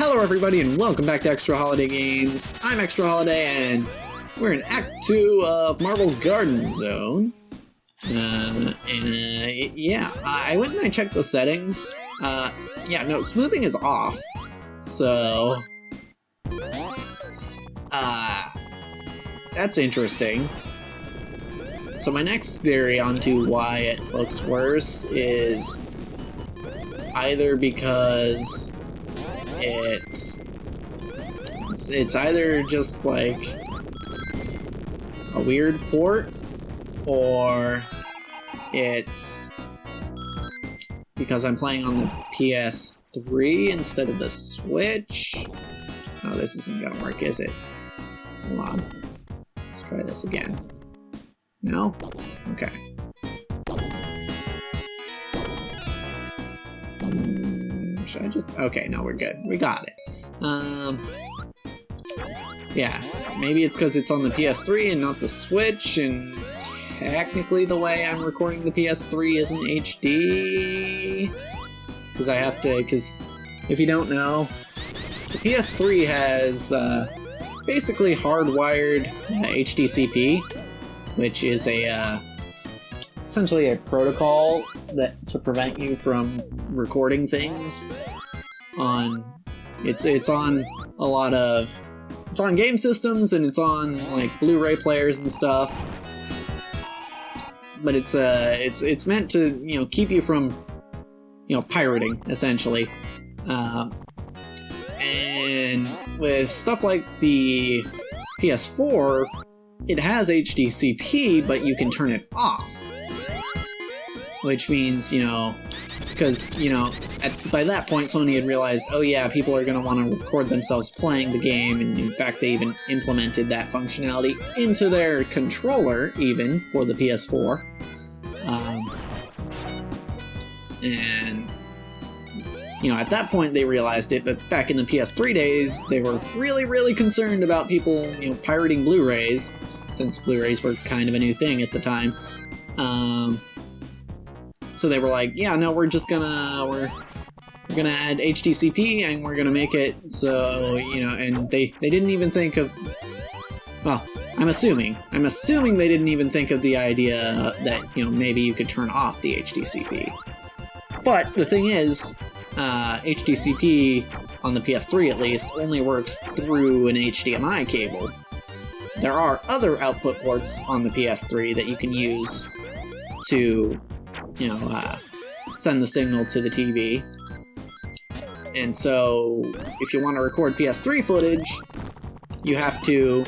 Hello everybody and welcome back to Extra Holiday Games. I'm Extra Holiday and we're in Act 2 of Marble Garden Zone. Yeah, I went and I checked the settings. Yeah, no, smoothing is off. So, that's interesting. So my next theory onto why it looks worse is either because it's either just like a weird port, or it's because I'm playing on the PS3 instead of the Switch. Oh, this isn't gonna work, is it? Hold on. Let's try this again. No? Okay. Should I just... Okay, no, we're good. We got it. Yeah, maybe it's because it's on the PS3 and not the Switch, and technically the way I'm recording the PS3 isn't HD. Because I have to... Because if you don't know, the PS3 has basically hardwired HDCP, which is a essentially a protocol that to prevent you from recording things on. It's on a lot of. It's on game systems and it's on like Blu-ray players and stuff. But it's meant to keep you from pirating essentially. And with stuff like the PS4, it has HDCP, but you can turn it off. Which means, because, by that point Sony had realized, oh yeah, people are going to want to record themselves playing the game, and in fact they even implemented that functionality into their controller, even, for the PS4. At that point they realized it, but back in the PS3 days, they were really, really concerned about people, pirating Blu-rays, since Blu-rays were kind of a new thing at the time. So they were like, yeah, no, we're gonna add HDCP and we're gonna make it so, and they didn't even think of, well, I'm assuming they didn't even think of the idea that, maybe you could turn off the HDCP. But the thing is, HDCP on the PS3 at least only works through an HDMI cable. There are other output ports on the PS3 that you can use to, send the signal to the TV. And so, if you want to record PS3 footage, you have to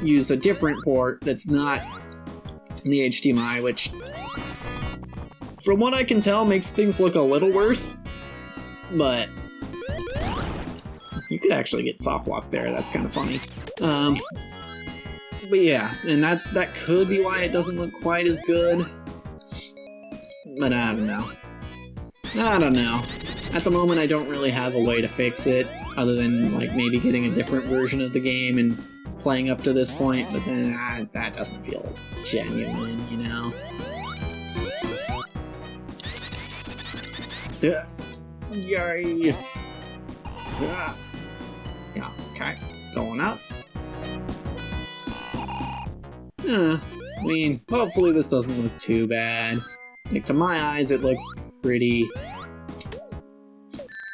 use a different port that's not the HDMI, which, from what I can tell, makes things look a little worse. But you could actually get soft lock there. That's kind of funny. But yeah, and that could be why it doesn't look quite as good. But I don't know. At the moment, I don't really have a way to fix it, other than like maybe getting a different version of the game and playing up to this point. But then that doesn't feel genuine, Yay! Yeah, okay. Going up. I mean, hopefully this doesn't look too bad. Like, to my eyes, it looks pretty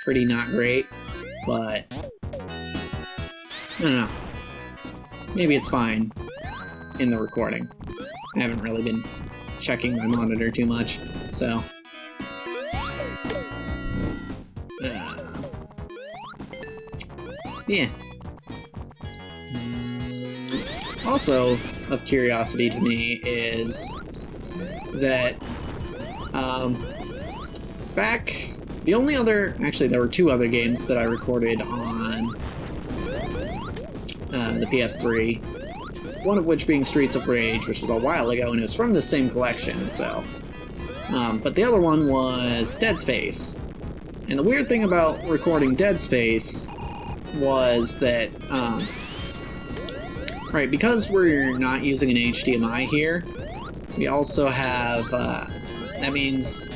not great, but I don't know. Maybe it's fine in the recording. I haven't really been checking my monitor too much, so. Yeah. Also, of curiosity to me is that back the only other, actually there were two other games that I recorded on the PS3, one of which being Streets of Rage, which was a while ago, and it was from the same collection, so but the other one was Dead Space. And the weird thing about recording Dead Space was that right, because we're not using an HDMI here, we also have that means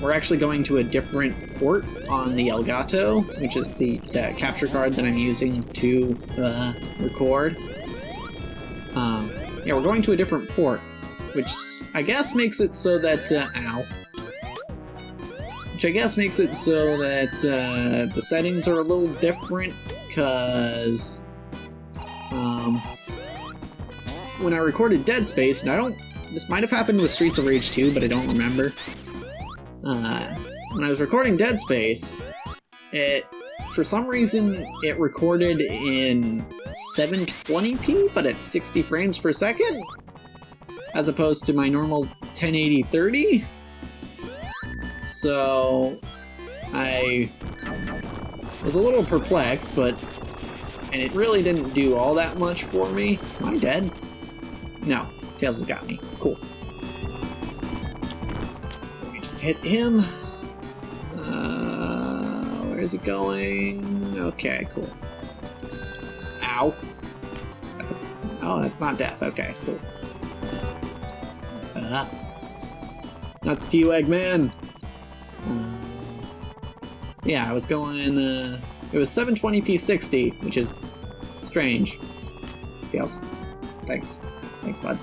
we're actually going to a different port on the Elgato, which is the capture card that I'm using to record. Yeah, we're going to a different port, which I guess makes it so that, which I guess makes it so that the settings are a little different, because when I recorded Dead Space, and this might have happened with Streets of Rage 2, but I don't remember. When I was recording Dead Space, for some reason, it recorded in 720p, but at 60 frames per second, as opposed to my normal 1080-30. So I was a little perplexed, and it really didn't do all that much for me. Am I dead? No, Tails has got me. Cool. Let me just hit him. Where is it going? Okay, cool. Ow. That's not death. Okay, cool. Nuts to you, Eggman. Yeah, I was going, it was 720p 60, which is strange. Tails. Thanks. Thanks, bud.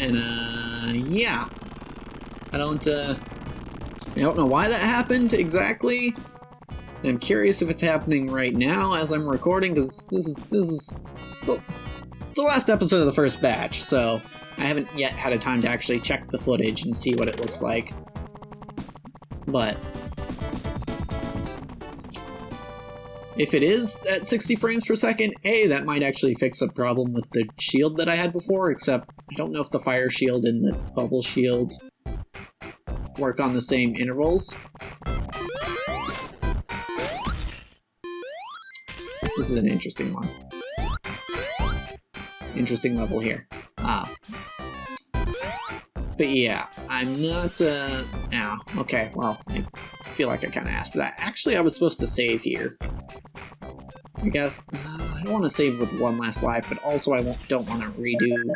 And, yeah. I don't know why that happened exactly. I'm curious if it's happening right now as I'm recording, because this is the last episode of the first batch, so I haven't yet had a time to actually check the footage and see what it looks like. But if it is at 60 frames per second, that might actually fix a problem with the shield that I had before, except I don't know if the fire shield and the bubble shield work on the same intervals. This is an interesting one. Interesting level here. But yeah, I'm not, okay, well, I feel like I kind of asked for that. Actually, I was supposed to save here. I guess, I don't want to save with one last life, but also I don't want to redo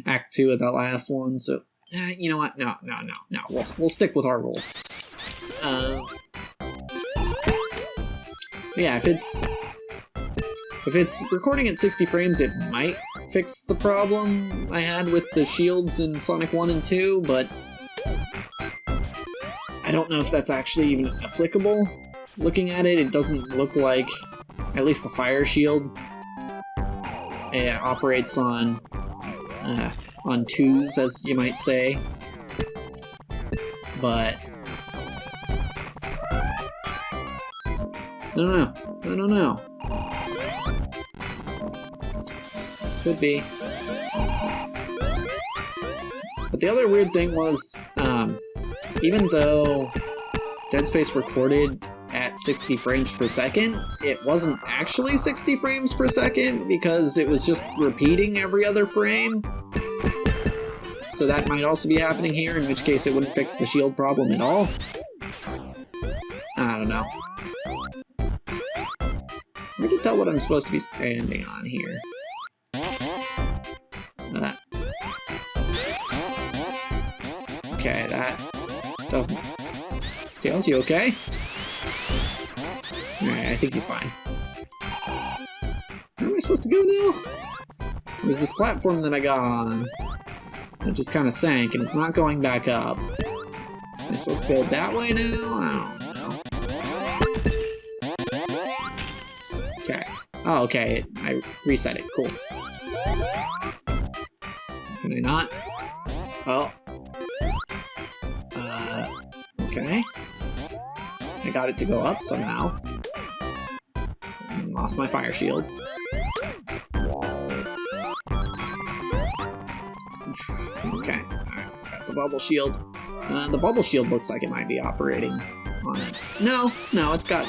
Act 2 of that last one, so, you know what, no, we'll stick with our rule. Yeah, if it's recording at 60 frames, it might fix the problem I had with the shields in Sonic 1 and 2, but I don't know if that's actually even applicable. Looking at it, it doesn't look like, at least the fire shield, operates on twos, as you might say. But I don't know. Could be. But the other weird thing was, even though Dead Space recorded at 60 frames per second, it wasn't actually 60 frames per second because it was just repeating every other frame. So that might also be happening here, in which case it wouldn't fix the shield problem at all. I don't know. Hard to tell what I'm supposed to be standing on here. Okay, that doesn't... Tails, you okay? Alright, I think he's fine. Where am I supposed to go now? There's this platform that I got on. It just kind of sank, and it's not going back up. Am I supposed to go that way now? I don't know. Okay. Oh, okay. I reset it. Cool. Can I not? Oh. Okay. I got it to go up somehow. And lost my fire shield. Okay. Alright, got the bubble shield. The bubble shield looks like it might be operating on it. No, it's got,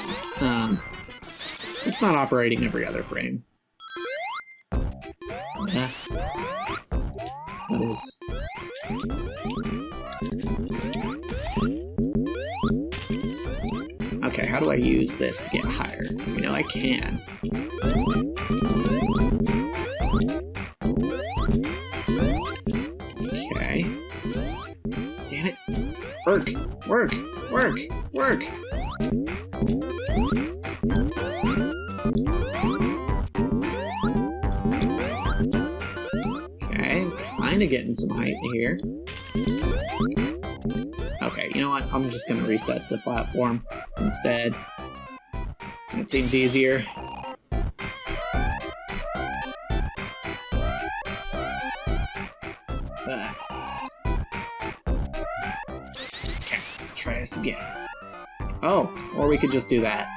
it's not operating every other frame. That is... Okay, how do I use this to get higher? You know, I can. Okay. Work! Work! Work! Work! Okay, kinda getting some height here. Okay, you know what? I'm just gonna reset the platform instead. That seems easier. Okay, try this again. Oh, or we could just do that.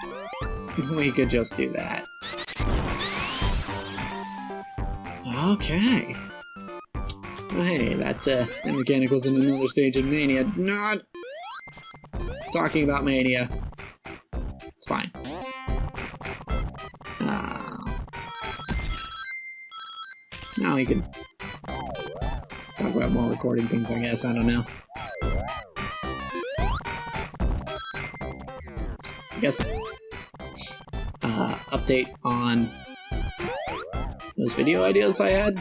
We could just do that. Okay. Oh, hey, that mechanic was in another stage of Mania. Not talking about Mania. It's fine. Now we can talk about more recording things, I guess. I don't know. I guess update on those video ideas I had.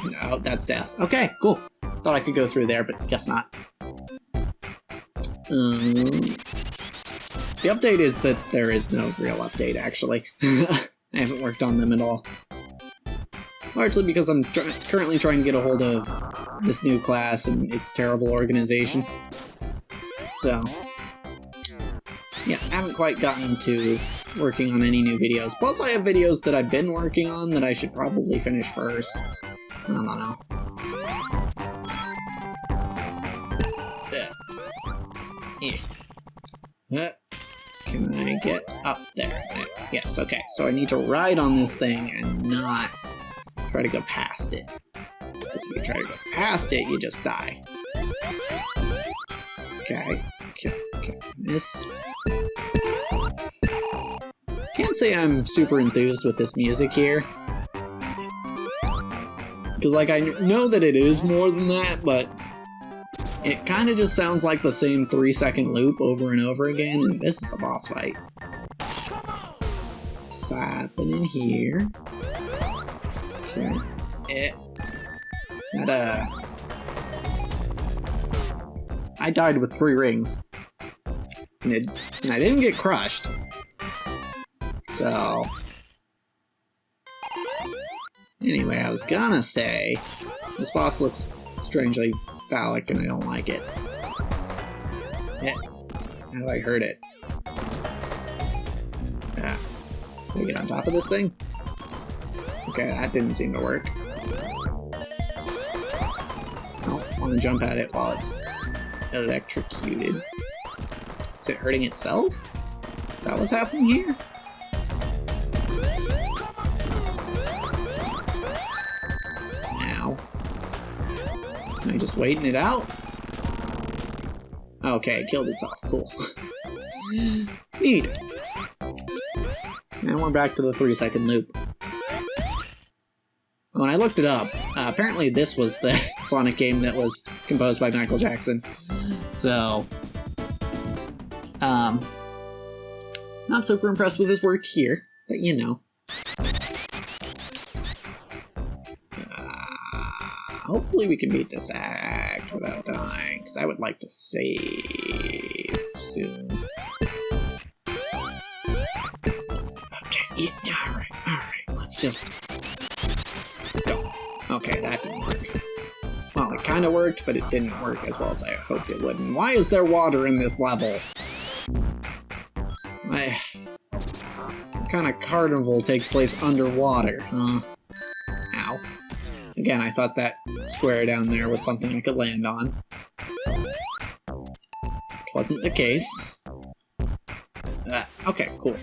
No, that's death. Okay, cool. Thought I could go through there, but guess not. The update is that there is no real update, actually. I haven't worked on them at all. Largely because I'm currently trying to get a hold of this new class and its terrible organization. So, yeah, I haven't quite gotten to working on any new videos. Plus, I have videos that I've been working on that I should probably finish first. I don't know. Can I get up there? Yes, okay. So I need to ride on this thing and not try to go past it. Because if you try to go past it, you just die. Okay. This... Can't say I'm super enthused with this music here. Because, like, I know that it is more than that, but it kind of just sounds like the same 3-second loop over and over again, and this is a boss fight. What's happening here? Okay. I died with 3 rings. And I didn't get crushed. So... Anyway, I was gonna say, this boss looks strangely phallic and I don't like it. Yeah. How do I hurt it? Ah. Can I get on top of this thing? Okay, that didn't seem to work. I don't want to jump at it while it's electrocuted. Is it hurting itself? Is that what's happening here? Am I just waiting it out? Okay, it killed itself. Cool. Neat. And we're back to the 3-second loop. When I looked it up, apparently this was the Sonic game that was composed by Michael Jackson. So, not super impressed with his work here, but you know. Hopefully we can beat this act without dying, because I would like to save soon. Okay, yeah, alright, let's just go. Okay, that didn't work. Well, it kind of worked, but it didn't work as well as I hoped it would. And why is there water in this level? What kind of carnival takes place underwater, huh? Ow. Again, I thought that square down there was something I could land on. Which wasn't the case. Okay, cool.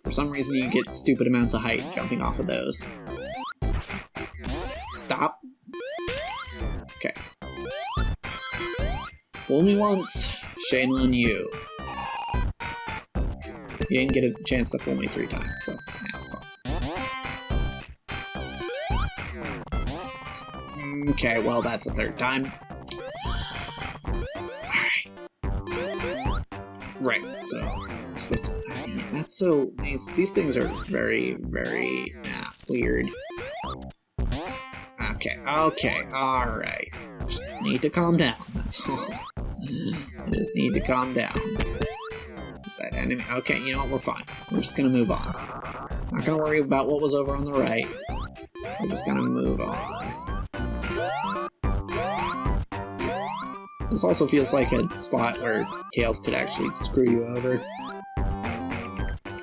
For some reason you get stupid amounts of height jumping off of those. Stop. Okay. Fool me once, shame on you. You didn't get a chance to fool me 3 times, so now fuck. Okay, well, that's the 3rd time. Alright. Right, so I'm supposed to... That's so... These things are very, very weird. Okay, alright. Just need to calm down, that's all. I just need to calm down. Is that enemy? Okay, you know what, we're fine. We're just gonna move on. Not gonna worry about what was over on the right. We're just gonna move on. This also feels like a spot where Tails could actually screw you over.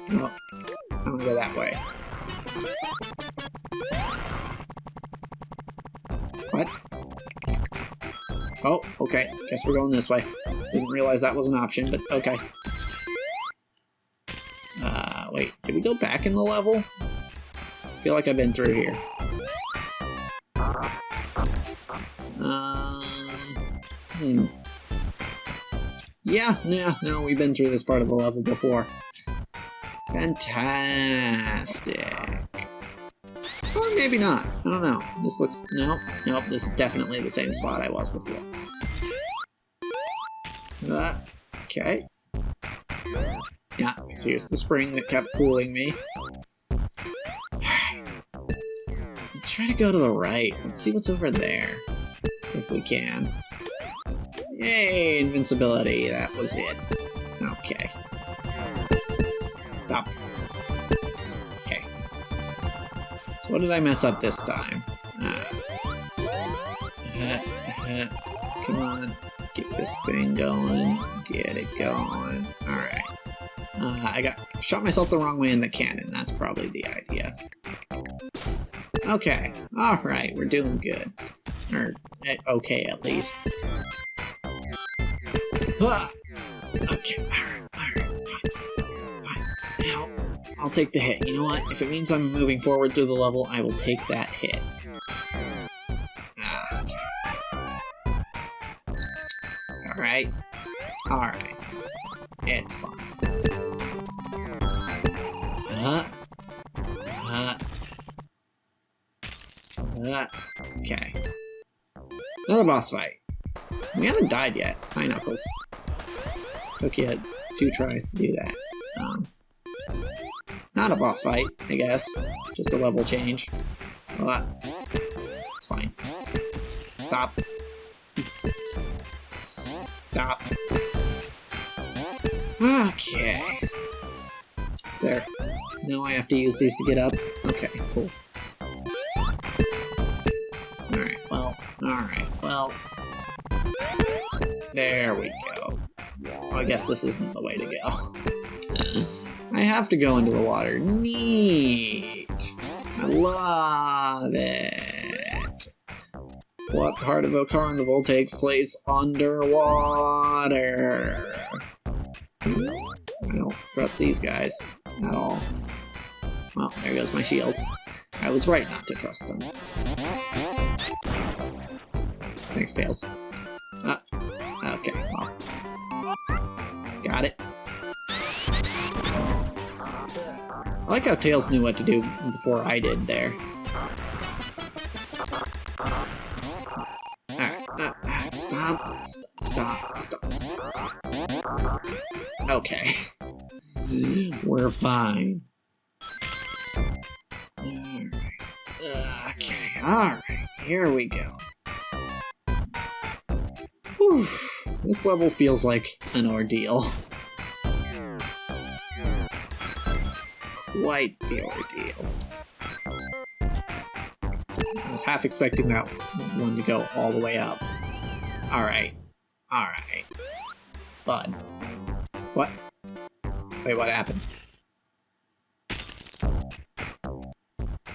Well, I'm gonna go that way. What? Oh, okay. Guess we're going this way. Didn't realize that was an option, but okay. Wait, did we go back in the level? I feel like I've been through here. Yeah, no, we've been through this part of the level before. Fantastic. Or maybe not. I don't know. This looks... Nope, this is definitely the same spot I was before. Okay. Yeah, because here's the spring that kept fooling me. Let's try to go to the right. Let's see what's over there. If we can. Yay, invincibility. That was it. Okay. Stop. Okay. So what did I mess up this time? Come on. Get this thing going. Get it going. Alright. I shot myself the wrong way in the cannon. That's probably the idea. Okay. Alright, we're doing good. Or, okay, at least. Ah! Okay, alright, fine. Now, I'll take the hit. You know what? If it means I'm moving forward through the level, I will take that hit. Okay. Alright. It's fine. Okay. Another boss fight. We haven't died yet. Hi, Knuckles. Took you 2 tries to do that. Not a boss fight, I guess. Just a level change. It's fine. Stop. Stop. Okay. There. Now I have to use these to get up? Okay, cool. Alright, well... There we go. Well, I guess this isn't the way to go. I have to go into the water. Neat! I love it! What part of a carnival takes place underwater? I don't trust these guys at all. Well, there goes my shield. I was right not to trust them. Thanks, Tails. Okay, well. Got it. I like how Tails knew what to do before I did there. Alright, stop. Okay. We're fine. Okay, alright, here we go. Whew. This level feels like an ordeal. Quite the ordeal. I was half expecting that one to go all the way up. Alright. Bud. What? Wait, what happened?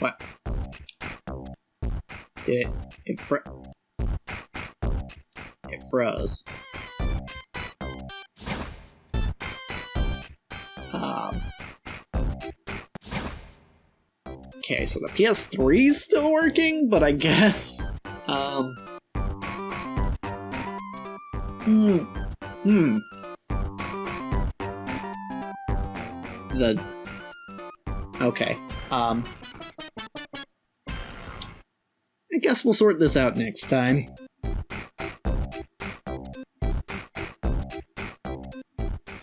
What? Did it froze. Okay, so the PS3 is still working, but I guess, okay, I guess we'll sort this out next time.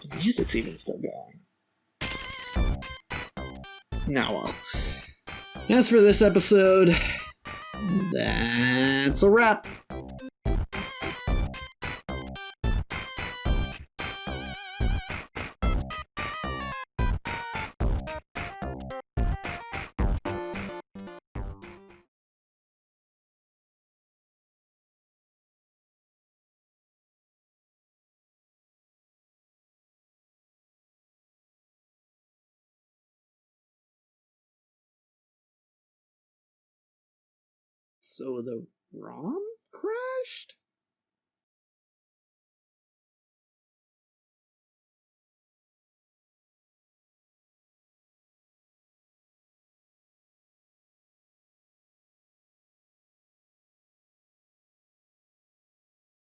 The music's even still going. Now, well. As for this episode, that's a wrap. So the ROM crashed?